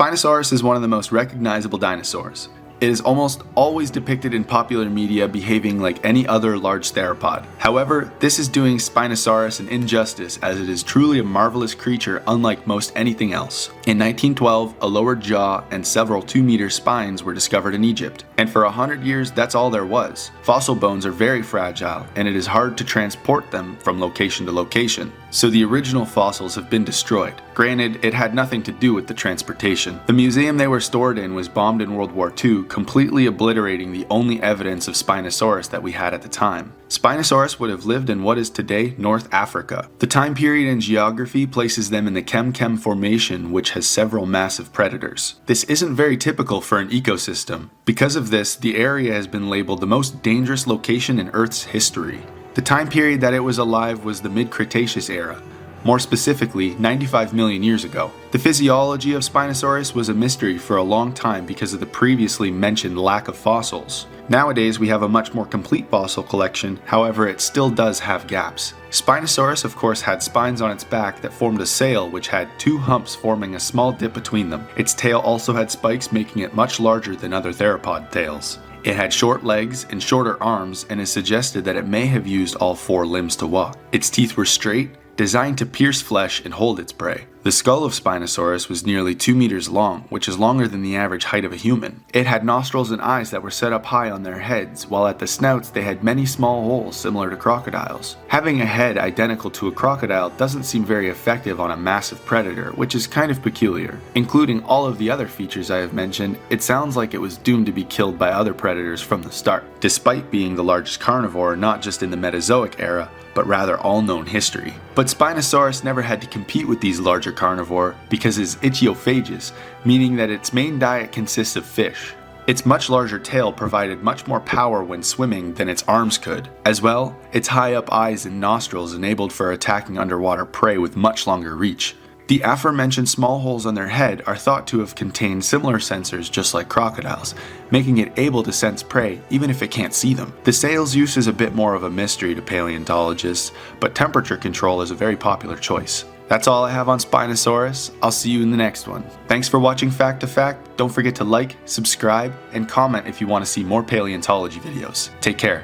Spinosaurus is one of the most recognizable dinosaurs. It is almost always depicted in popular media behaving like any other large theropod. However, this is doing Spinosaurus an injustice, as it is truly a marvelous creature unlike most anything else. In 1912, a lower jaw and several 2-meter spines were discovered in Egypt, and for 100 years that's all there was. Fossil bones are very fragile, and it is hard to transport them from location to location, so the original fossils have been destroyed. Granted, it had nothing to do with the transportation. The museum they were stored in was bombed in World War II, completely obliterating the only evidence of Spinosaurus that we had at the time. Spinosaurus would have lived in what is today North Africa. The time period and geography places them in the Kem Formation, which has several massive predators. This isn't very typical for an ecosystem. Because of this, the area has been labeled the most dangerous location in Earth's history. The time period that it was alive was the mid-Cretaceous era. More specifically, 95 million years ago. The physiology of Spinosaurus was a mystery for a long time because of the previously mentioned lack of fossils. Nowadays we have a much more complete fossil collection, however it still does have gaps. Spinosaurus of course had spines on its back that formed a sail which had 2 humps forming a small dip between them. Its tail also had spikes, making it much larger than other theropod tails. It had short legs and shorter arms, and is suggested that it may have used all 4 limbs to walk. Its teeth were straight, designed to pierce flesh and hold its prey. The skull of Spinosaurus was nearly 2 meters long, which is longer than the average height of a human. It had nostrils and eyes that were set up high on their heads, while at the snouts they had many small holes similar to crocodiles. Having a head identical to a crocodile doesn't seem very effective on a massive predator, which is kind of peculiar. Including all of the other features I have mentioned, it sounds like it was doomed to be killed by other predators from the start, despite being the largest carnivore not just in the Mesozoic era, but rather all known history. But Spinosaurus never had to compete with these larger carnivore because it is ichthyophagous, meaning that its main diet consists of fish. Its much larger tail provided much more power when swimming than its arms could. As well, its high up eyes and nostrils enabled for attacking underwater prey with much longer reach. The aforementioned small holes on their head are thought to have contained similar sensors just like crocodiles, making it able to sense prey even if it can't see them. The sail's use is a bit more of a mystery to paleontologists, but temperature control is a very popular choice. That's all I have on Spinosaurus. I'll see you in the next one. Thanks for watching Fact to Fact. Don't forget to like, subscribe, and comment if you want to see more paleontology videos. Take care.